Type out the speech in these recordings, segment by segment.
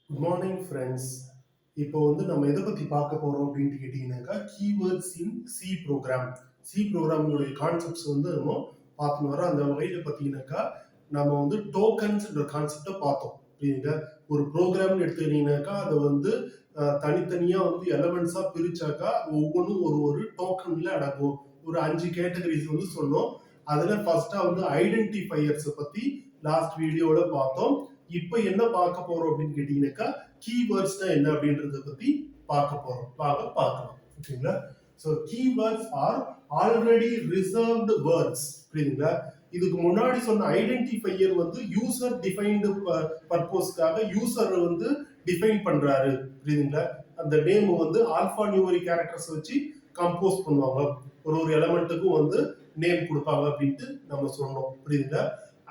Good morning friends. இப்போ வந்து நம்ம எதை பத்தி பார்க்க போறோம் அப்படின்னு கேட்டீங்கன்னாக்கா கீவேர்ட்ஸ் இன் சி ப்ரோக்ராம். சி ப்ரோக்ராமினுடைய கான்செப்ட்ஸ் வந்து நம்ம பார்த்துன்னு வரோம். அந்த வகையில் பார்த்தீங்கன்னாக்கா நம்ம வந்து டோக்கன்ஸ்ன்ற கான்செப்டை பார்த்தோம். புரியுதுங்க? ஒரு ப்ரோக்ராம்னு எடுத்துக்கிட்டீங்கன்னாக்கா அதை வந்து தனித்தனியா வந்து எலமெண்ட்ஸா பிரிச்சாக்கா ஒவ்வொன்றும் ஒரு ஒரு டோக்கன்ல அடங்கும். ஒரு 5 கேட்டகரிஸ் வந்து சொன்னோம். அதுல ஃபர்ஸ்டா வந்து ஐடென்டிஃபையர்ஸ் பத்தி லாஸ்ட் வீடியோல பார்த்தோம். இப்போ என்ன பார்க்க போறோம் அப்படின்னு கேட்டீங்கன்னாக்கா கீவேர்ட்ஸ்னா என்ன அப்படின்றத பத்தி பார்க்க போறோம். பார்க்கலாம். ஓகேங்களா? So keywords are already reserved words. புரியுதுங்களா? இதுக்கு முன்னாடி சொன்ன ஐடென்டிஃபையர் வந்து யூசர் டிஃபைன்டு பர்பஸ்க்காக யூசர் வந்து டிஃபைன் பண்றாரு. புரியுதுங்களா? அந்த நேம் வந்து ஆல்பா நியூமரிக் கேரக்டர்ஸ் வச்சு கம்போஸ் பண்ணுவாங்க. ஒரு ஒரு எலமெண்ட்டுக்கும் வந்து நேம் கொடுப்பாங்க அப்படின்ட்டு நம்ம சொன்னோம். புரியுதுங்களா?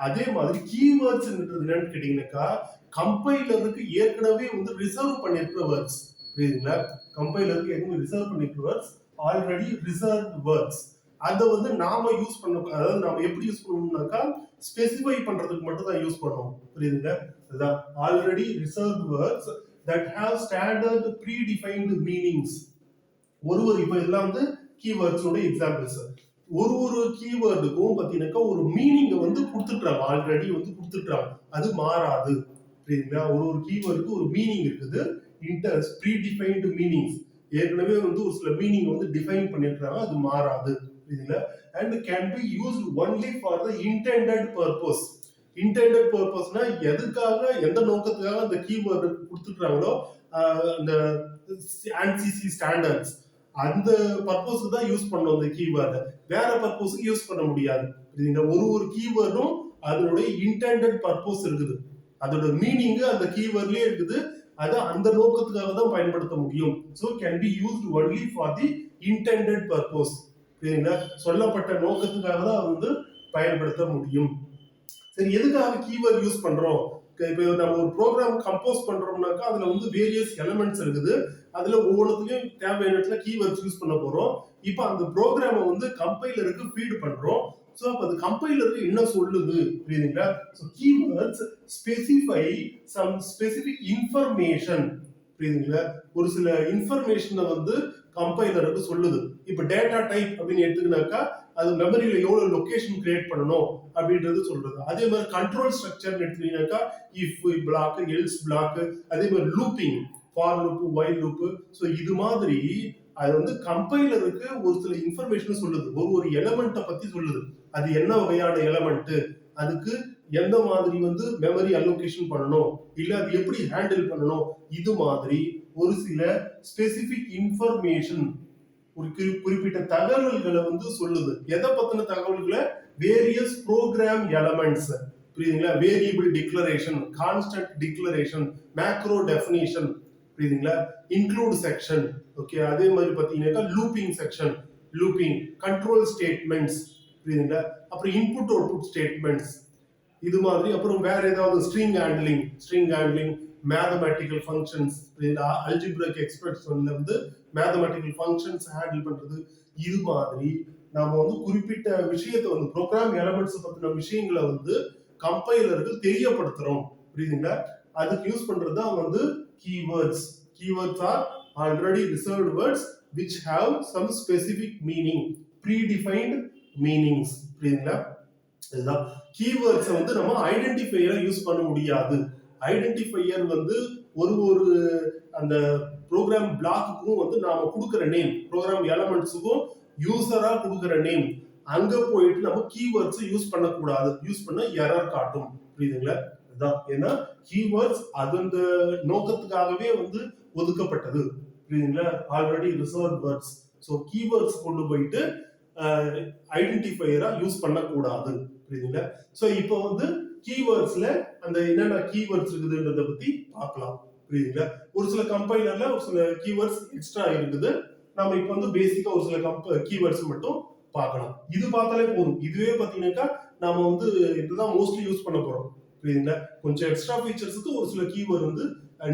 அதே மாதிரி கீவேர்ட்ஸ் என்னன்னு கேட்டீங்கன்னாக்கா கம்பைலருக்கு ஏற்கனவே வந்து ரிசர்வ் பண்ணிருக்கிற வேர்ட்ஸ். புரியுதுங்களா? கம்பைலருக்கு ஏற்கனவே ரிசர்வ் பண்ணிருக்கிற வேர்ட்ஸ் ஆல்ரெடி ரிசர்வ் வேர்ட்ஸ். அதை வந்து நாம யூஸ் பண்ண, அதாவது நாம எப்படி யூஸ் பண்ணணும்னாக்கா ஸ்பெசிஃபை பண்றதுக்கு மட்டும் தான் யூஸ் பண்ணுவோம். புரியுதுங்க? அதுதான் already reserve words that have standard predefined meanings. ஒரு இப்போ இதெல்லாம் வந்து கீவேர்ட்ஸோட எக்ஸாம்பிள்ஸ். ஒரு ஒரு கீவேர்டுக்கும் பார்த்தீங்கன்னாக்கா ஒரு மீனிங்கை வந்து கொடுத்துட்றாங்க, ஆல்ரெடி வந்து கொடுத்துட்றாங்க. அது மாறாது. புரியுதுங்களா? ஒரு ஒரு கீவேர்டுக்கு ஒரு மீனிங் இருக்குது. ப்ரீ டிஃபைன்டு மீனிங்ஸ் ஏற்கனவே வந்து ஒரு சில மீனிங் வந்து டிஃபைன் பண்ணிருக்காங்க, அது மாறாது. புரியுதுங்களா? And can be used only for the intended purpose. Intended பர்பஸ்னா எதுக்காக, எந்த நோக்கத்துக்காக அந்த கீவேர்டு கொடுத்துட்றாங்களோ அந்த ANSI ஸ்டாண்டர்ட்ஸ் அந்த பர்பஸ்க்கு தான் யூஸ் பண்ணணும். அந்த கீவேர்டை வேற பர்பஸ்க்கு யூஸ் பண்ண முடியாது. இந்த ஒரு ஒரு கீவேர்டும் அதனுடைய இன்டெண்டட் பர்பஸ் இருக்குது. அதோட மீனிங் அந்த கீவேர்ட்லயே இருக்குது. அதை அந்த நோக்கத்துக்காக தான் பயன்படுத்த முடியும். So can be used only for the intended purpose. சொல்லப்பட்ட நோக்கத்துக்காக தான் வந்து பயன்படுத்த முடியும். சரி, எதுக்காக கீவேர்ட் யூஸ் பண்றோம்? இப்போ நம்ம ஒரு ப்ரோக்ராம் கம்போஸ் பண்றோம்னாக்கா அதுல வந்து வேரியஸ் எலமெண்ட்ஸ் இருக்குது. அதுல ஒவ்வொன்றுத்தையும் தேவையான இடத்துல கீவேர்ட்ஸ் யூஸ் பண்ண போறோம். இப்போ அந்த ப்ரோக்ராமை வந்து கம்பைலருக்கு ஃபீட் பண்றோம். ஸோ அப்போ அது கம்பைலருக்கு என்ன சொல்லுது? புரியுதுங்களா? So keywords specify some specific information. புரியுதுங்களா? ஒரு சில இன்ஃபர்மேஷனை வந்து கம்பைலருக்கு சொல்லுது. இப்போ டேட்டா டைப் அப்படின்னு எடுத்துக்கினாக்கா அது மெமரியில எவ்வளவு லொகேஷன் கிரியேட் பண்ணணும் அப்படின்றது சொல்றது. அதே மாதிரி கண்ட்ரோல் ஸ்ட்ரக்சர் எடுத்துக்கிட்டாக்கா இஃப் பிளாக், எல்ஸ் பிளாக், அதே மாதிரி looping, for loop, while loop. So இது மாதிரி அது வந்து கம்பைலருக்கு ஒரு சில இன்ஃபர்மேஷன் சொல்லுது. ஒரு ஒரு எலமெண்ட்டை பத்தி சொல்லுது. அது என்ன வகையான எலமெண்ட், அதுக்கு எந்த மாதிரி வந்து மெமரி அலோகேஷன் பண்ணணும், இல்ல அது எப்படி ஹேண்டில் பண்ணணும், இது மாதிரி ஒரு சில ஸ்பெசிபிக் இன்ஃபர்மேஷன், ஒரு குறிப்பிட்ட தகவல்களை வந்து சொல்லுது. எதை பத்தின தகவல்களை? Various program elements. புரியுதுங்களா? Variable declaration, constant declaration, macro definition. புரியுதுங்களா? Include section. ஓகே, அதே மாதிரி பாத்தீங்கன்னா looping section, looping control statements. புரியுதுங்களா? அப்புறம் இன்புட் அவுட்புட் ஸ்டேட்மெண்ட்ஸ். இது மாதிரி அப்புறம் வேற ஏதாவது string handling, mathematical functions, algebraic எக்ஸ்பிரஷன்ல வந்து மேத்தமேட்டிக்கல் ஃபங்க்ஷன்ஸ் ஹேண்டில் பண்றது. இது மாதிரி நாம வந்து குறிப்பிட்ட விஷயத்தை வந்து ப்ரோக்ராம் எலமெண்ட்ஸ் பத்தின விஷயங்களை வந்து கம்பைலருக்கு தெரியப்படுத்துறோம். புரியுதுங்களா? அதுக்கு யூஸ் பண்றது தான் வந்து keywords. Keywords are already reserved words which have some specific meaning, predefined meanings. புரியுதுங்களா? இதுதான் கீவேர்ட்ஸ் வந்து நம்ம ஐடென்டிஃபையரா யூஸ் பண்ண முடியாது. ஐடென்டிஃபையர் வந்து ஒரு ஒரு அந்த ப்ரோக்ராம் பிளாக்குக்கும் வந்து நாம கொடுக்குற நேம், ப்ரோக்ராம் எலமெண்ட்ஸுக்கும் யூசரா கொடுக்குற நேம். அங்க போயிட்டு நம்ம கீவேர்ட்ஸ் யூஸ் பண்ணக்கூடாது. யூஸ் பண்ண எரர் காட்டும். புரியுதுங்களா? அதுதான். ஏன்னா கீவேர்ட்ஸ் அது அந்த நோக்கத்துக்காகவே வந்து ஒதுக்கப்பட்டது. புரியுதுங்களா? Already reserve words. So keywords கொண்டு போயிட்டு ஐடென்டிஃபையரா யூஸ் பண்ணக்கூடாது. புரியுதுங்களா? ஸோ இப்போ வந்து கீவேர்ட்ஸ்ல அந்த என்னென்ன கீவேர்ட்ஸ் இருக்குதுன்றத பத்தி பார்க்கலாம். புரியுதுங்களா? ஒரு சில கம்பைலர்ல ஒரு சில கீவேர்ட்ஸ் எக்ஸ்ட்ரா இருக்குது. நம்ம இப்போ வந்து பேசிக்கா ஒரு சில கீவேர்ட்ஸ் மட்டும் பார்க்கலாம். இது பார்த்தாலே போதும். இதுவே பாத்தீங்கன்னாக்கா நாம வந்து இதுதான் மோஸ்ட்லி யூஸ் பண்ண போறோம். புரியுதுங்களா? கொஞ்சம் எக்ஸ்ட்ரா ஃபீச்சர்ஸ்க்கு ஒரு சில கீவேர்ட் வந்து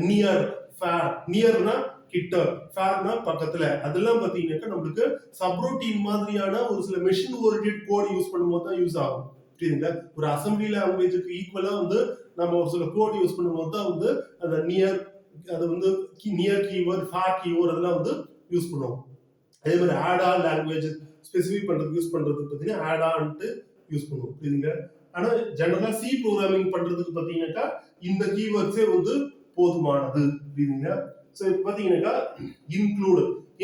நியர், ஃபேர். நியர்னா கிட்ட, ஃபேர்னா பக்கத்துல. அதெல்லாம் பாத்தீங்கன்னாக்கா நம்மளுக்கு சப்ரோட்டீன் மாதிரியான ஒரு சில மெஷின் ஓரியன்டட் கோட் யூஸ் பண்ணும்போது தான் யூஸ் ஆகும். புரியுதுங்களா? ஒரு அசம்பிளி லாங்குவேஜுக்கு ஈக்குவலா வந்து நம்ம ஒரு சில கோட் யூஸ் பண்ணும்போது தான் வந்து அந்த நியர், அது வந்து நியர் கீவேர்ட், ஃபார் கீவேர்ட் அதெல்லாம் வந்து யூஸ் பண்ணுவோம். அதே மாதிரி ஆட் ஆன் லாங்குவேஜ் ஸ்பெசிஃபை பண்றதுக்கு யூஸ் பண்றதுக்கு பார்த்தீங்கன்னா ஆட் ஆன்ட்டு யூஸ் பண்ணுவோம். புரியுதுங்க? ஆனா ஜெனரலா சி ப்ரோக்ராமிங் பண்றதுக்கு பார்த்தீங்கன்னாக்கா இந்த கீவேர்ட்ஸே வந்து போதுமானது. புரியுதுங்க? ஸோ இப்போ பார்த்தீங்கன்னாக்கா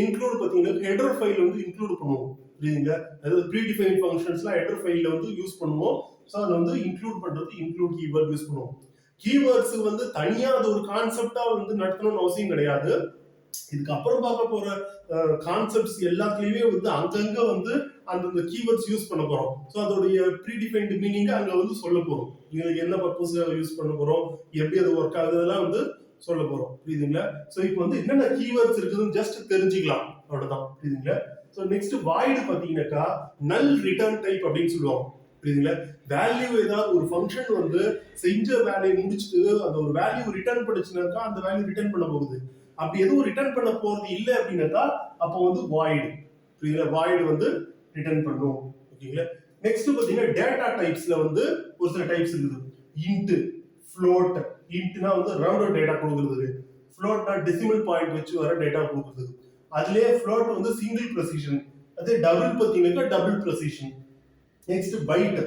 இன்க்ளூட் பார்த்தீங்கன்னா ஹெடர் ஃபைல் வந்து இன்க்ளூட் பண்ணுவோம். புரியுதுங்க? அதாவது ப்ரீடிஃபைன் ஃபங்க்ஷன்ஸ்லாம் ஹெடர் ஃபைல்ல வந்து யூஸ் பண்ணுவோம். ஸோ அதை வந்து இன்க்ளூட் பண்றது இன்க்ளூட் கீவேர்ட் யூஸ் பண்ணுவோம். கீவேர்ட்ஸ் வந்து தனியா அது ஒரு கான்செப்டா வந்து நடத்தணும்னு அவசியம் கிடையாது. இதுக்கு அப்புறம் பார்க்க போற கான்செப்ட்ஸ் எல்லாத்துலயுமே வந்து அங்கங்க வந்து அந்த கீவேர்ட்ஸ் யூஸ் பண்ண போறோம். ஸோ அதோடைய ப்ரீடிஃபைன்டு மீனிங் அங்க வந்து சொல்ல போறோம். இதுக்கு என்ன பர்பஸ் யூஸ் பண்ண போறோம், எப்படி அது ஒர்க் ஆகுதுலாம் வந்து சொல்ல போறோம். புரியுதுங்களா? ஸோ இப்போ வந்து என்னென்ன கீவேர்ட்ஸ் இருக்குதுன்னு ஜஸ்ட் தெரிஞ்சுக்கலாம். அவ்வளவுதான். புரியுதுங்களா? ஸோ நெக்ஸ்ட் வாய்டு பாத்தீங்கன்னாக்கா நல் ரிட்டர்ன் டைப் அப்படின்னு சொல்லுவாங்க. புரியுதுங்களா? வேல்யூ ஏதாவது ஒரு ஃபங்க்ஷன் வந்து செஞ்ச வேலையை முடிச்சுட்டு அந்த ஒரு வேல்யூ ரிட்டர்ன் பண்ணுச்சுனாக்கா அந்த வேல்யூ ரிட்டர்ன் பண்ண போகுது. அப்படி எதுவும் ரிட்டர்ன் பண்ண போறது இல்லை அப்படின்னாக்கா அப்போ வந்து வாய்டு. புரியுதுங்களா? வாய்டு வந்து ரிட்டர்ன் பண்ணும். ஓகேங்களா? நெக்ஸ்ட் பாத்தீங்கன்னா டேட்டா டைப்ஸ்ல வந்து ஒரு சில டைப்ஸ் இருக்குது. Int, float. இன்ட்னா வந்து ரவுண்டட் டேட்டா கொடுக்குறது, ஃப்ளோட்னா டெசிமல் பாயிண்ட் வச்சு வர டேட்டா கொடுக்குறது. அதுலயே ஃப்ளோட் வந்து சிங்கிள் ப்ரெசிஷன், அதே டபுள் பார்த்தீங்கன்னாக்கா double precision. Next byte.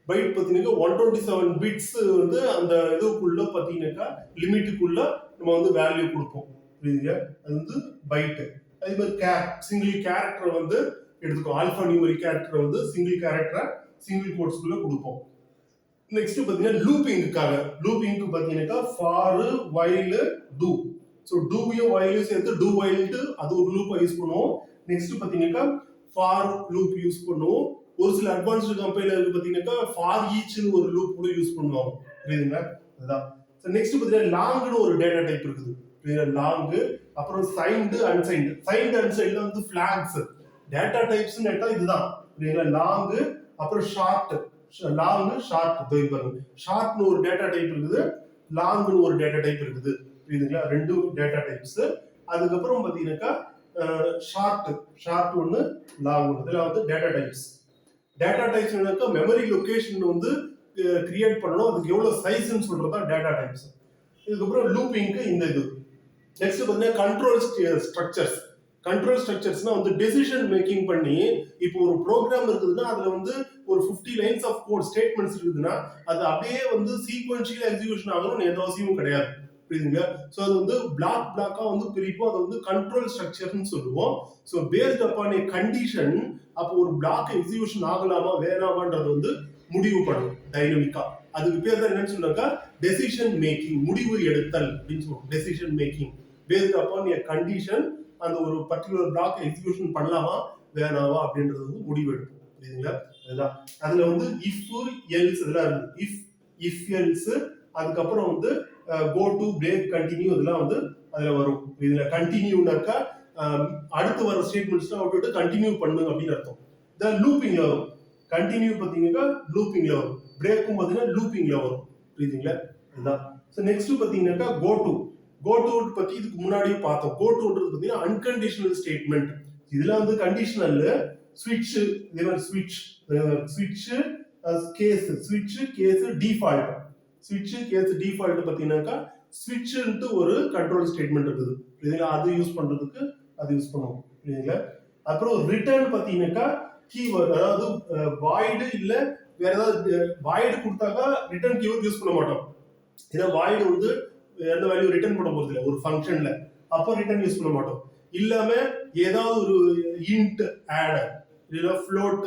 Byte பார்த்தீங்கன்னா 127 பிட்ஸ் வந்து அந்த இதுக்குள்ள பார்த்தீங்கன்னாக்கா லிமிட்டுக்குள்ள நம்ம வந்து வேல்யூ கொடுப்போம். புரியுதுங்க? அது வந்து பைட். அதே மாதிரி சிங்கிள் கேரக்டர் வந்து எடுத்துக்கோ. ஆல்பா நியூமரிக் கேரக்டர் வந்து சிங்கிள் கேரக்டரை சிங்கிள் கோட்ஸ்குள்ள கொடுப்போம். நெக்ஸ்ட் பாத்தீங்கன்னா லூப்பிங்காக லூப்பிங்க்கு பாத்தீங்கன்னா ஃபார், வைல், டூ. ஸோ டூவையும் வைலையும் சேர்த்து டூ வைல்டு அது ஒரு லூப்பை யூஸ் பண்ணுவோம். நெக்ஸ்ட் பாத்தீங்கன்னா ஃபார் லூப் யூஸ் பண்ணுவோம். ஒரு சில அட்வான்ஸ்டு கம்பைலருக்கு பாத்தீங்கன்னா ஃபார் ஈச்னு ஒரு லூப் கூட யூஸ் பண்ணுவாங்க. புரியுதுங்களா? அதுதான். நெக்ஸ்ட் பாத்தீங்கன்னா லாங்னு ஒரு டேட்டா டைப் இருக்குது. லாங், அப்புறம் சைன்டு, அன்சைன்டு. சைன்டு அன்சைன்டு வந்து ஃபிளாக்ஸ். டேட்டா டைப்ஸ் கேட்டா இதுதான். புரியுதுங்களா? லாங், அப்புறம் ஷார்ட். Long, short. ஷார்ட்னு ஒரு டேட்டா டைப் இருக்குது, லாங்னு ஒரு டேட்டா டைப் இருக்குது. புரியுதுங்களா? ரெண்டு டேட்டா டைப்ஸ். அதுக்கப்புறம் பாத்தீங்கன்னாக்கா ஷார்ட் ஒன்று, லாங் ஒன்று. இதெல்லாம் வந்து data types. Data types memory location வந்து கிரியேட் பண்ணணும். அதுக்கு எவ்வளவு சைஸ்ன்னு சொல்றது தான் டேட்டா டைப்ஸ். இதுக்கப்புறம் லூப்பிங்க்கு இந்த இது. நெக்ஸ்ட் பாத்தீங்கன்னா கண்ட்ரோல் ஸ்ட்ரக்சர்ஸ். கண்ட்ரோல் ஸ்ட்ரக்சர்ஸ்னா வந்து டெசிஷன் மேக்கிங் பண்ணி, இப்போ ஒரு ப்ரோக்ராம் இருக்குதுன்னா அதுல வந்து ஒரு 50 லைன்ஸ் ஆஃப் கோட் ஸ்டேட்மெண்ட்ஸ் இருக்குதுன்னா அது அப்படியே வந்து சீக்வென்ஷியல் எக்ஸிகியூஷன் ஆகணும்னு எந்த அவசியமும் கிடையாது. புரியுதுங்க? ஸோ அது வந்து பிளாக்கா வந்து பிரிப்போம். அதை வந்து கண்ட்ரோல் ஸ்ட்ரக்சர்னு சொல்லுவோம். So based upon a condition அப்போ ஒரு பிளாக் எக்ஸிகியூஷன் ஆகலாமா வேணாமான்றது வந்து முடிவு பண்ணும் டைனமிக்கா. அதுக்கு பேர் தான் என்னன்னு சொன்னாக்கா டெசிஷன் மேக்கிங், முடிவு எடுத்தல் அப்படின்னு சொல்லுவோம். Decision making based upon a condition, அந்த ஒரு பர்டிகுலர் பிளாக் எக்ஸிகியூஷன் பண்ணலாமா வேணாமா அப்படின்றது வந்து முடிவு எடுப்போம். புரியுதுங்களா? அதுதான். அதுல வந்து இஃப், எல்ஸ் இதெல்லாம் இருக்கு. இஃப் எல்ஸ், அதுக்கப்புறம் வந்து கோ டு, பிரேக், கண்டினியூ இதெல்லாம் வந்து அதுல வரும். இதுல கண்டினியூனாக்கா அடுத்து வர ஸ்டேட்மெண்ட்ஸ்லாம் விட்டுட்டு கண்டினியூ பண்ணு அப்படின்னு அர்த்தம். இதான் லூப்பிங்ல வரும். கண்டினியூ பார்த்தீங்கன்னா லூப்பிங்ல வரும், பிரேக்கும் பார்த்தீங்கன்னா லூப்பிங்ல வரும். புரியுதுங்களா? அதுதான். ஸோ நெக்ஸ்ட் பார்த்தீங்கன்னாக்கா கோ டு பத்தி இதுக்கு முன்னாடியே பார்த்தோம். கோ டுன்றது பார்த்தீங்கன்னா அன்கண்டிஷனல் ஸ்டேட்மெண்ட். இதுல வந்து கண்டிஷனல் ஸ்விட்ச், இதே மாதிரி ஸ்விட்ச் கேஸ் டிஃபால்ட். ஸ்விட்ச் கேஸ் டிஃபால்ட் பார்த்தீங்கன்னாக்கா ஸ்விட்ச்ன்ட்டு ஒரு கண்ட்ரோல் ஸ்டேட்மெண்ட் இருக்குது. இதுல அது யூஸ் பண்றதுக்கு அது யூஸ் பண்ணுவோம். புரியுதுங்களா? அப்புறம் ரிட்டர்ன் பார்த்தீங்கன்னாக்கா கீவேர்ட், அதாவது வாய்டு இல்ல வேற ஏதாவது வாய்டு கொடுத்தாக்கா ரிட்டர்ன் கீவேர்ட் யூஸ் பண்ண மாட்டோம். ஏன்னா வாய்டு வந்து எந்த வேல்யூ ரிட்டர்ன் பண்ண போறது இல்லை ஒரு ஃபங்க்ஷன்ல, அப்போ ரிட்டர்ன் யூஸ் பண்ண மாட்டோம். இல்லாம ஏதாவது ஒரு இன்ட் ஆட் இல்ல ஃப்ளோட்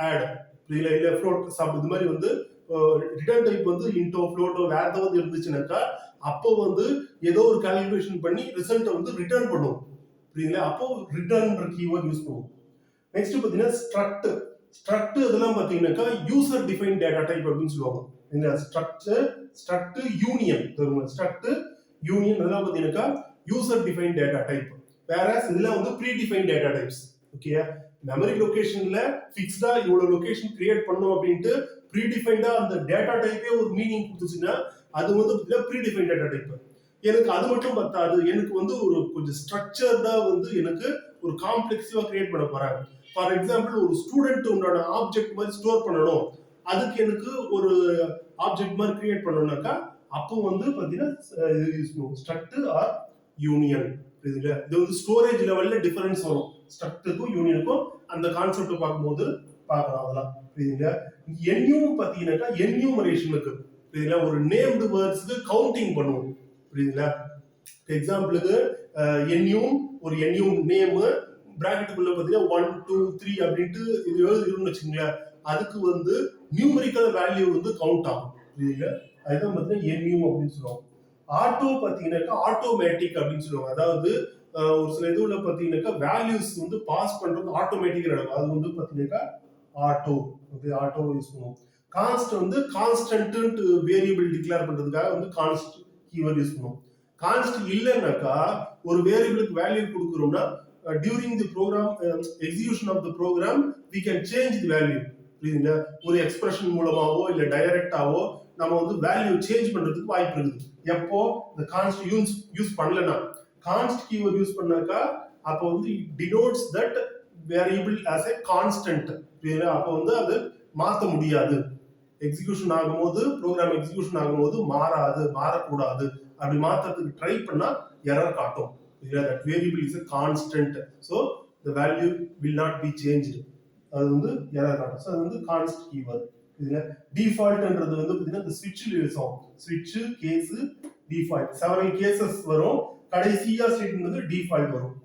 ஆட் இல்ல ஃப்ளோட் சப் இது மாதிரி வந்து ரிட்டர்ன் டைப் வந்து இன்டோ ஃப்ளோட்டோ வேற ஏதாவது இருந்துச்சுனாக்கா அப்போ வந்து ஏதோ ஒரு கால்குலேஷன் பண்ணி ரிசல்ட்டை வந்து ரிட்டர்ன் பண்ணுவோம். புரியுதுங்களா? அப்போ ரிட்டர்ன்ற கீவேர்ட் யூஸ் பண்ணுவோம். நெக்ஸ்ட் பாத்தீங்கன்னா ஸ்ட்ரக்ட் இதெல்லாம் பாத்தீங்கன்னாக்கா யூசர் டிஃபைன் டேட்டா டைப் அப்படின்னு சொல்லுவாங்க. இந்த ஸ்ட்ரக்ட் யூனியன் இதெல்லாம் பாத்தீங்கன்னாக்கா யூசர் டிஃபைன் டேட்டா டைப். வேற இதெல்லாம் வந்து ப்ரீ டிஃபைன் டேட்டா டைப்ஸ். ஓகேயா? மெமரி லொகேஷன்ல ஃபிக்ஸ்டா இவ்வளவு லொகேஷன் கிரியேட் பண்ணும் அப்படின்ட்டு ப்ரீ டிஃபைன்டா அந்த டேட்டா டைப்பே ஒரு மீனிங் கொடுத்துச்சுன்னா அது வந்து ப்ரீ டிஃபைன் டேட்டா டைப். எனக்கு அது மட்டும் பத்தாது, எனக்கு வந்து ஒரு கொஞ்சம் ஸ்ட்ரக்சர்டா வந்து எனக்கு ஒரு காம்ப்ளெக்ஸிவா கிரியேட் பண்ண போறாங்க. ஃபார் எக்ஸாம்பிள் ஒரு ஸ்டூடெண்ட் உண்டான ஆப்ஜெக்ட் மாதிரி ஸ்டோர் பண்ணணும், அதுக்கு எனக்கு ஒரு ஆப்ஜெக்ட் மாதிரி கிரியேட் பண்ணணும்னாக்கா அப்போ வந்து பாத்தீங்கன்னா யூஸ் பண்ணுவோம் ஸ்ட்ரக்ட் ஆர் யூனியன். புரியுதுங்களா? இது வந்து ஸ்டோரேஜ் லெவல்ல டிஃபரன்ஸ் வரும் ஸ்ட்ரக்டுக்கும் யூனியனுக்கும். அந்த கான்செப்ட் பார்க்கும்போது பார்க்கலாம் அதெல்லாம். புரியுதுங்களா? என்யூம் பாத்தீங்கன்னாக்கா என்யூமரேஷனுக்கு புரியுதுங்களா, ஒரு நேம்டு வேர்ட்ஸ்க்கு கவுண்டிங் பண்ணுவோம். புரியுதுங்களா? எக்ஸாம்பிளுக்கு என்யூம், ஒரு என்யூம் நேம் பிராக்கெட்டுக்குள்ள பாத்தீங்கன்னா 1 2 3 அப்படின்ட்டு இது எழுதுறோம்னு வச்சுங்களேன், அதுக்கு வந்து நியூமரிக்கல் வேல்யூ வந்து கவுண்ட் ஆகும். புரியுதுங்களா? அதுதான் பாத்தீங்கன்னா என்யூம் அப்படின்னு சொல்லுவாங்க. ஆட்டோ பாத்தீங்கன்னாக்கா ஆட்டோமேட்டிக் அப்படின்னு சொல்லுவாங்க. அதாவது ஒரு சில இதுல பாத்தீங்கன்னாக்கா வேல்யூஸ் வந்து பாஸ் பண்றது ஆட்டோமேட்டிக்கா நடக்கும். அது வந்து பாத்தீங்கன்னாக்கா ஆட்டோ. ஓகே, ஆட்டோ யூஸ் பண்ணுவோம். கான்ஸ்ட் வந்து கான்ஸ்டன்ட் வேரியபிள் டிக்ளேர் பண்றதுக்காக வந்து கான்ஸ்ட் கீவேர்ட் யூஸ் பண்ணுவோம். கான்ஸ்ட் இல்லைன்னாக்கா ஒரு வேரியபிளுக்கு வேல்யூ கொடுக்குறோம்னா during the program execution of the program we can change the value. புரியுதுங்களா? ஒரு எக்ஸ்பிரஷன் மூலமாவோ இல்ல டைரக்டாவோ நம்ம வந்து வேல்யூ சேஞ்ச் பண்றதுக்கு வாய்ப்பு இருக்குது. எப்போ இந்த கான்ஸ்ட் யூஸ் பண்ணலனா, கான்ஸ்ட் கீவேர்ட் யூஸ் பண்ணாக்கா அப்போ வந்து denotes that variable as a constant. அப்போ வந்து அது மாற்ற முடியாது. எக்ஸிகியூஷன் ஆகும்போது ப்ரோக்ராம் எக்ஸிகியூஷன் ஆகும்போது மாறாது, மாறக்கூடாது. அப்படி மாற்றத்துக்கு ட்ரை பண்ணா எரர் காட்டும். that variable is a constant, so the value will not be changed. அது வந்து எரர் காட்டும். ஸோ அது வந்து கான்ஸ்ட் கீவேர்ட். இதுல டிஃபால்ட்ன்றது வந்து பாத்தீங்கன்னா இந்த ஸ்விட்ச்ல யூஸ் ஆகும். ஸ்விட்ச் கேஸ் டிஃபால்ட் 7 கேசஸ் வரும். கடைசியா ஸ்டேட்மெண்ட் வந்து டிஃபால்ட் வரும்.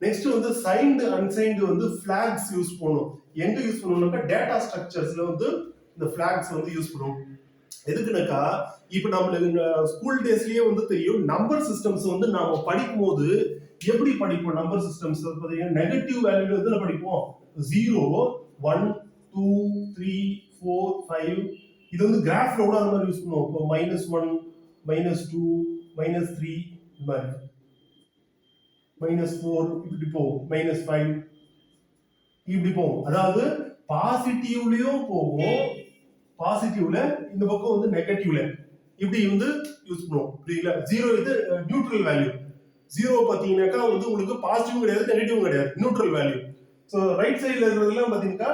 நெக்ஸ்ட் வந்து சைன்டு அன்சைன்டு வந்து ஃபிளாக்ஸ் யூஸ் பண்ணும். எங்க யூஸ் பண்ணுவோம்னாக்கா டேட்டா ஸ்ட்ரக்சர்ஸ்ல வந்து இந்த ஃபிளாக்ஸ் வந்து யூஸ் பண்ணுவோம். எதுக்குனாக்கா இப்ப நம்மளுக்கு ஸ்கூல் டேஸ்லயே வந்து தெரியும், நம்பர் சிஸ்டம்ஸ் வந்து நாம படிக்கும் போது எப்படி படிப்போம்? நம்பர் சிஸ்டம்ஸ் பாத்தீங்கன்னா நெகட்டிவ் வேல்யூல வந்து படிப்போம். 0 1 2 3 4 5. இது வந்து கிராஃப்ல கூட அந்த மாதிரி யூஸ் பண்ணுவோம். இப்போ -1 -2 -3 இந்த மாதிரி, -4 இப்படி போகும், -5 இப்படி போகும். அதாவது பாசிட்டிவ்லயும் போகும், பாசிட்டிவ்ல இந்த பக்கம் வந்து நெகட்டிவ்ல இப்படி வந்து யூஸ் பண்ணுவோம். புரியுங்களா? 0 இது நியூட்ரல் வேல்யூ. 0 பாத்தீங்கன்னாக்கா வந்து உங்களுக்கு பாசிட்டிவும் கிடையாது நெகட்டிவும் கிடையாது, நியூட்ரல் வேல்யூ. ஸோ ரைட் சைட்ல இருக்கிறதெல்லாம் பாத்தீங்கன்னா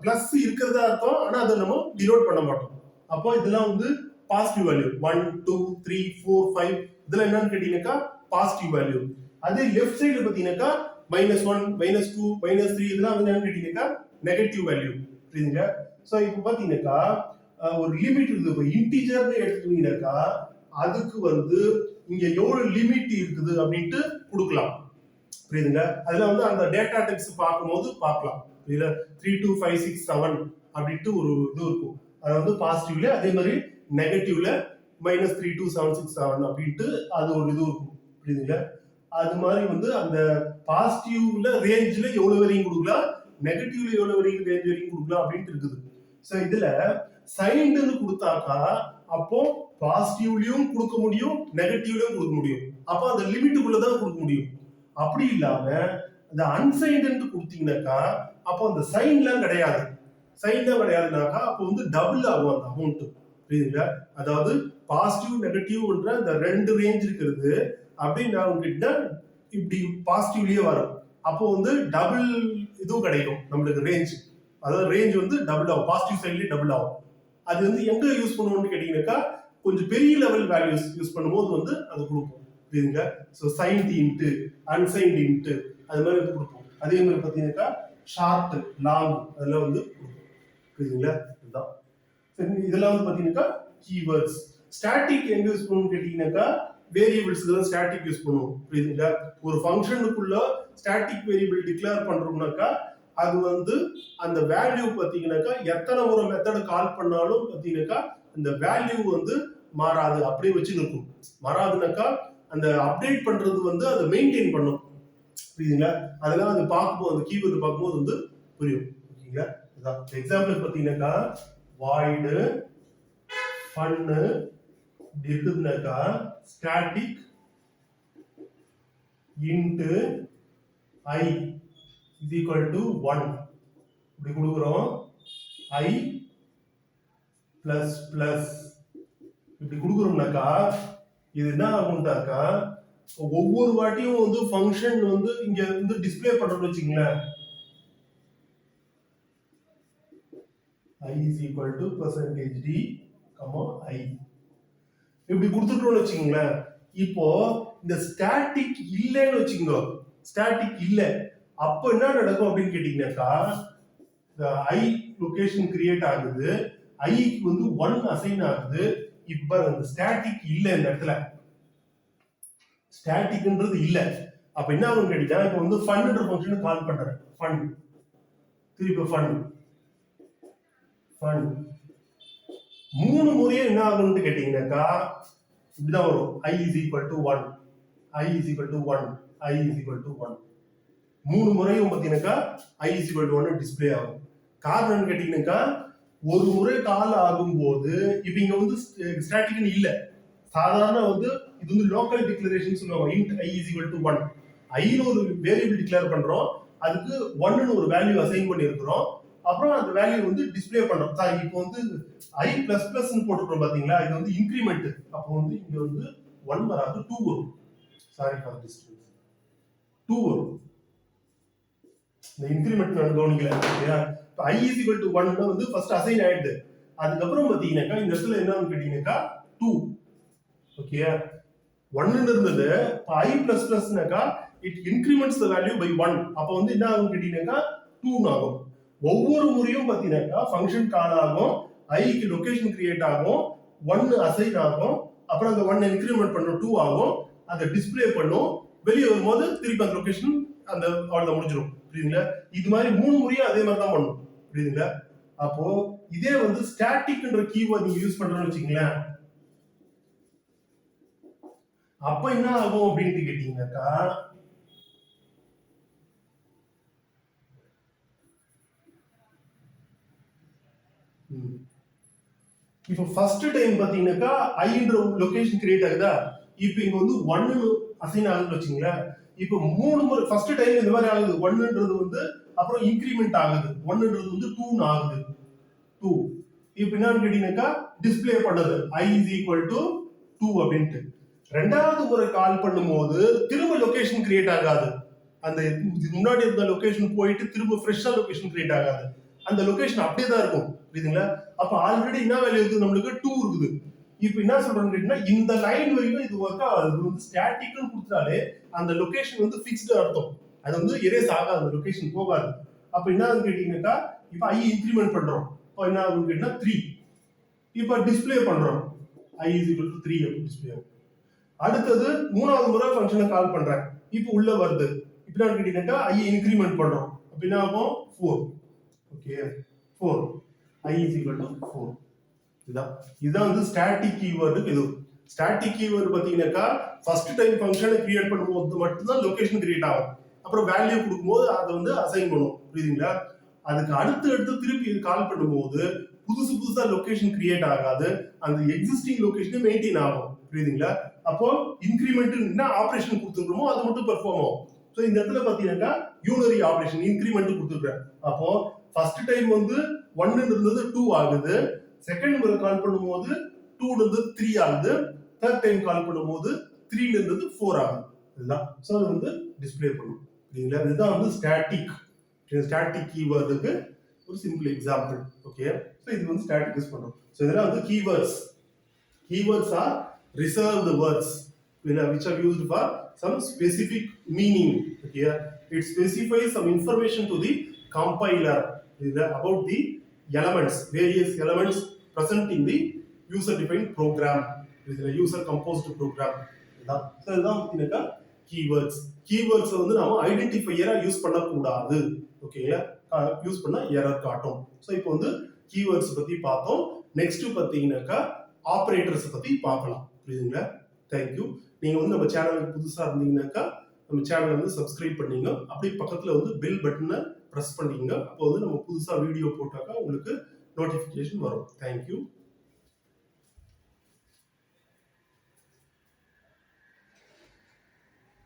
பிளஸ் இருக்கிறதா அர்த்தம், ஆனா அதை நம்ம டினோட் பண்ண மாட்டோம். அப்போ இதெல்லாம் வந்து பாசிட்டிவ் வேல்யூ. 1 2 3 4 5 இதெல்லாம் என்னன்னு கேட்டீங்கன்னாக்கா பாசிட்டிவ் வேல்யூ. அதே லெஃப்ட் சைடுல பாத்தீங்கன்னாக்கா -1 -2 -3 இதெல்லாம் வந்து என்னன்னு கேட்டீங்கன்னாக்கா நெகட்டிவ் வேல்யூ. புரியுதுங்களா? ஸோ இப்போ பாத்தீங்கன்னாக்கா ஒரு லிமிட் இருக்குது. இப்போ இன்டிஜர்னு எடுத்துக்கிட்டீங்கன்னாக்கா அதுக்கு வந்து இங்க எவ்வளவு லிமிட் இருக்குது அப்படின்ட்டு கொடுக்கலாம். புரியுதுங்க? அதுல வந்து அந்த டேட்டா டைப்ஸ் பார்க்கும்போது பார்க்கலாம். இதுல 3 2 5 6 7 அப்படின்ட்டு ஒரு இது இருக்கும். அது வந்து பாசிட்டிவ்ல, அதே மாதிரி நெகட்டிவ்ல -3 2 7 6 7 அப்படின்ட்டு அது ஒரு இது இருக்கும். புரியுதுங்க? அது மாதிரி வந்து அந்த பாசிட்டிவ்ல ரேஞ்சில் எவ்வளவு வரையும் கொடுக்கலாம், நெகட்டிவ்ல எவ்வளவு வரையும் ரேஞ்ச் வரையும் கொடுக்கலாம் அப்படின்ட்டு இருக்குது. ஸோ இதுல சைன்டுன்னு கொடுத்தாக்கா அப்போ பாசிட்டிவ்லயும் கொடுக்க முடியும், நெகட்டிவ்லயும் கொடுக்க முடியும். அப்போ அந்த லிமிட்டுக்குள்ளதான் கொடுக்க முடியும். அப்படி இல்லாம அந்த அன்சைன்டு கொடுத்தீங்கன்னாக்கா அப்போ அந்த சைன்லாம் கிடையாது. சைன்லாம் கிடையாதுனாக்கா அப்போ வந்து டபுள் ஆகும் அந்த அமௌண்ட். புரியுதுங்களா? அதாவது பாசிட்டிவ் நெகட்டிவ்ன்ற அந்த ரெண்டு ரேஞ்ச் இருக்கிறது அப்படின்னு நான் கேட்டா இப்படி பாசிட்டிவ்லயே வரும். அப்போ வந்து டபுள் இதுவும் கிடைக்கும் நம்மளுக்கு ரேஞ்ச். அதாவது ரேஞ்ச் வந்து டபுள் ஆகும், பாசிட்டிவ் சைட்லயே டபுள் ஆகும். அது வந்து எங்க யூஸ் பண்ணுவோம்னு கேட்டீங்கன்னாக்கா கொஞ்சம் பெரிய லெவல் வேல்யூஸ் யூஸ் பண்ணும்போது வந்து அது கொடுப்போம். புரியுதுங்களா? So signed into unsigned into அது மாதிரி வந்து கொடுப்போம். அதே மாதிரி பார்த்தீங்கன்னாக்கா ஷார்ட் லாங் அதெல்லாம் வந்து கொடுப்போம். புரியுதுங்களா? இதுதான். சரி, இதெல்லாம் வந்து பார்த்தீங்கன்னாக்கா கீவேர்ட்ஸ். ஸ்டாட்டிக் எங்க யூஸ் பண்ணுவோம்னு கேட்டீங்கன்னாக்கா வேரியபிள்ஸ்க்கு தான் ஸ்டாட்டிக் யூஸ் பண்ணுவோம். புரியுதுங்களா? ஒரு ஃபங்க்ஷனுக்குள்ள ஸ்டாட்டிக் வேரியபிள் டிக்ளேர் பண்றோம்னாக்கா அது வந்து அந்த வேல்யூ பார்த்தீங்கன்னாக்கா எத்தனை ஒரு மெத்தட் கால் பண்ணாலும் பார்த்தீங்கன்னாக்கா அந்த வேல்யூ வந்து மாறாது, அப்படியே வச்சு நிற்கும். மாறாதுனாக்கா அந்த அப்டேட் பண்றது வந்து அதை மெயின்டைன் பண்ணும். புரியுதுங்களா? அதெல்லாம் அது பார்க்கும்போது அந்த கீவேர்டு பார்க்கும்போது வந்து புரியும். ஓகேங்களா? இதான் எக்ஸாம்பிள் பார்த்தீங்கன்னாக்கா வாய்டு ஃபன்னு இருக்குதுனாக்கா static int i is equal to 1 இப்படி கொடுக்குறோம். I plus plus இப்படி கொடுக்குறோம்னாக்கா இது என்ன ஆகும்னாக்கா ஒவ்வொரு வாட்டியும் வந்து ஃபங்க்ஷன் வந்து இங்க வந்து டிஸ்ப்ளே பண்றோம்னு வச்சுங்களேன், I is equal to %d, I. இப்படி கொடுத்துட்டோம்னு வச்சுக்கோங்களேன். இப்போ இந்த ஸ்டாட்டிக் இல்லைன்னு வச்சுக்கோங்க, ஸ்டாட்டிக் இல்ல, அப்ப என்ன நடக்கும் அப்படின்னு கேட்டீங்கன்னாக்கா, ஐ லொகேஷன் கிரியேட் ஆகுது, ஐக்கு வந்து 1 அசைன் ஆகுது. இப்ப அந்த ஸ்டாட்டிக் இல்ல, இந்த இடத்துல ஸ்டாட்டிக்ன்றது இல்ல. அப்ப என்ன ஆகும் கேட்டீங்கன்னா, இப்ப வந்து ஃபன்ன்ற ஃபங்க்ஷன் கால் பண்றேன், ஃபன், திருப்பி ஃபன் ஃபன் 3 முறையும் என்ன ஆகும்னு கேட்டீங்கன்னாக்கா இப்படிதான் வரும். i is equal to 1, i is equal to 1, i is equal to 1. 3 முறையும் பார்த்தீங்கன்னாக்கா i is equal to 1 display ஆகும். காரணம் கேட்டீங்கன்னாக்கா ஒரு முறை கால் ஆகும்போது இப்ப இங்க வந்து ஸ்டாட்டிக்னு இல்ல, சாதாரண வந்து இது வந்து லோக்கல் டிக்ளரேஷன் சொல்லுவாங்க. int i is equal to 1, i னு ஒரு வேரியபிள் டிக்ளேர் பண்றோம், அதுக்கு 1 னு ஒரு வேல்யூ அசைன் பண்ணியிருக்கிறோம், அப்புறம் அந்த வேல்யூ வந்து டிஸ்ப்ளே பண்றோம். சாரி, இப்போ வந்து i பிளஸ் பிளஸ் போட்டுக்கிறோம் பாத்தீங்களா, இது வந்து இன்கிரிமெண்ட். அப்போ வந்து இங்க வந்து 1 வராது, 2 வரும். சாரி ஃபார் டிஸ்டன்ஸ், 2 வரும். இந்த இன்கிரிமெண்ட் நான் கவனிக்கல, ஓகேயா? இப்போ i is equal to 1 வந்து ஃபர்ஸ்ட் அசைன் ஆயிடுது. அதுக்கப்புறம் பாத்தீங்கன்னாக்கா இந்த இடத்துல என்னன்னு கேட்டீங்கன்னாக்கா 2, ஓகேயா? 1 இருந்தது, இப்போ i பிளஸ் பிளஸ்னாக்கா it increments the value by 1. அப்போ வந்து என்ன ஆகும் கேட்டீங்கன்னாக்கா 2 ஆகும். ஒவ்வொரு முறையும் பாத்தீங்கன்னாக்கா ஃபங்க்ஷன் கால் ஆகும், ஐக்கு லொகேஷன் கிரியேட் ஆகும், 1 அசைன் ஆகும், அப்புறம் அந்த 1 இன்கிரிமெண்ட் பண்ணும், 2 ஆகும், அதை டிஸ்ப்ளே பண்ணும், வெளியே வரும்போது திருப்பி அந்த லொகேஷன் அந்த அவ்வளவு முடிஞ்சிடும். புரியுதுங்களா? இது மாதிரி 3 முறையும் அதே மாதிரி தான் பண்ணும். புரியுதுங்களா? அப்போ இதே வந்து ஸ்டாட்டிக்ன்ற கீவேர்ட் நீங்க யூஸ் பண்றேன்னு வச்சுக்கீங்களேன், அப்ப என்ன ஆகும் அப்படின்னு கேட்டீங்கன்னாக்கா, இப்போ ஃபர்ஸ்ட் டைம் பாத்தீங்கன்னாக்கா ஐன்ற லொகேஷன் கிரியேட் ஆகுதா, இப்போ இங்க வந்து 1 அசைன் ஆகுதுன்னு வச்சுங்களேன். இப்போ 3 முறை ஃபர்ஸ்ட் டைம் இந்த மாதிரி ஆகுது, 1ன்றது வந்து அப்புறம் இன்கிரிமெண்ட் ஆகுது, 1ன்றது வந்து 2 ஆகுது, 2. இப்போ என்னன்னு கேட்டீங்கன்னாக்கா டிஸ்ப்ளே பண்ணது i is equal to 2 அப்படின்ட்டு. ரெண்டாவது முறை கால் பண்ணும்போது திரும்ப லொகேஷன் கிரியேட் ஆகாது, அந்த முன்னாடி இருந்த லொகேஷன் போயிட்டு திரும்ப ஃப்ரெஷ்ஷா லொகேஷன் கிரியேட் ஆகாது, அந்த லொகேஷன் அப்படியே தான் இருக்கும். புரியுதுங்களா? அப்ப ஆல்ரெடி என்ன வேல்யூ இருக்குது, நம்மளுக்கு 2 இருக்குது. இப்போ என்ன சொல்றோம்னு கேட்டீங்கன்னா, இந்த லைன் வரைக்கும் இது ஒர்க் ஆகாது. இது வந்து ஸ்டாட்டிக்னு கொடுத்தாலே அந்த லொகேஷன் வந்து ஃபிக்ஸ்டு அர்த்தம், அது வந்து எரேஸ் ஆகாது, அந்த லொகேஷன் போகாது. அப்ப என்ன ஆகுதுன்னு கேட்டீங்கன்னாக்கா, இப்போ i இன்கிரிமெண்ட் பண்றோம், இப்போ என்ன ஆகுதுன்னு கேட்டீங்கன்னா 3. இப்போ டிஸ்ப்ளே பண்றோம், i is equal to 3 அப்படி டிஸ்ப்ளே ஆகும். அடுத்தது மூணாவது முறை ஃபங்க்ஷனை கால் பண்றேன், இப்போ உள்ள வருது, இப்போ என்ன கேட்டீங்கன்னாக்கா i இன்கிரிமெண்ட் பண்றோம், அப்ப என்ன ஆகும் 4. Okay, 4, i is equal to 4. இதுதான் வந்து ஸ்டாட்டிக் கீவேர்டுக்கு. இது ஸ்டாட்டிக் கீவேர்டு பாத்தீங்கன்னாக்கா ஃபர்ஸ்ட் டைம் ஃபங்க்ஷனை கிரியேட் பண்ணும்போது மட்டும்தான் லொகேஷன் கிரியேட் ஆகும், அப்புறம் வேல்யூ கொடுக்கும்போது அதை வந்து அசைன் பண்ணும். புரியுதுங்களா? அதுக்கு அடுத்து திருப்பி இது கால் பண்ணும்போது புதுசா லொகேஷன் கிரியேட் ஆகாது, அந்த எக்ஸிஸ்டிங் லொகேஷனே மெயின்டைன் ஆகும். புரியுதுங்களா? அப்போ இன்கிரிமெண்ட் என்ன ஆபரேஷன் கொடுத்துருக்கோமோ அது மட்டும் பெர்ஃபார்ம் ஆகும். ஸோ இந்த இடத்துல பாத்தீங்கன்னா யூனரி ஆபரேஷன் இன்கிரிமெண்ட் கொடுத்துருக்கேன். அப்போ ஃபர்ஸ்ட் டைம் வந்து 1 இருந்தது 2 ஆகுது, செகண்ட் முறை கால் பண்ணும்போது 2 இருந்தது 3 ஆகுது, தேர்ட் டைம் கால் பண்ணும்போது 3 இருந்தது 4 ஆகுது. இதுதான் ஸோ அது வந்து டிஸ்ப்ளே பண்ணும். சரிங்களா? இதுதான் வந்து ஸ்டாட்டிக் கீவேர்டுக்கு ஒரு சிம்பிள் எக்ஸாம்பிள். ஓகே, ஸோ இது வந்து ஸ்டாட்டிக் யூஸ் பண்றோம். ஸோ இதெல்லாம் வந்து keywords are reserved words which are used for some specific meaning. Okay, it specifies some information to the compiler about the elements, various elements present in the user defined program, the user composed program. So இதுதான் பார்த்தீங்கன்னா keywords வந்து நாம ஐடென்டிஃபையரா use பண்ணக்கூடாது. Okay, use பண்ணா error காட்டும். So இப்போ வந்து keywords பத்தி பார்த்தோம். நெக்ஸ்ட் பார்த்தீங்கன்னாக்கா ஆபரேட்டர்ஸ் பத்தி பார்க்கலாம். புரியுதுங்களா? தேங்க்யூ. நீங்க வந்து நம்ம சேனலுக்கு புதுசா இருந்தீங்கன்னாக்கா நம்ம சேனலை வந்து சப்ஸ்கிரைப் பண்ணீங்க, அப்படியே பக்கத்துல வந்து பெல் பட்டனை பிரஸ் பண்ணீங்க, அப்போ வந்து நம்ம புதுசா வீடியோ போட்டாக்கா உங்களுக்கு நோட்டிபிகேஷன் வரும். தேங்க்யூ.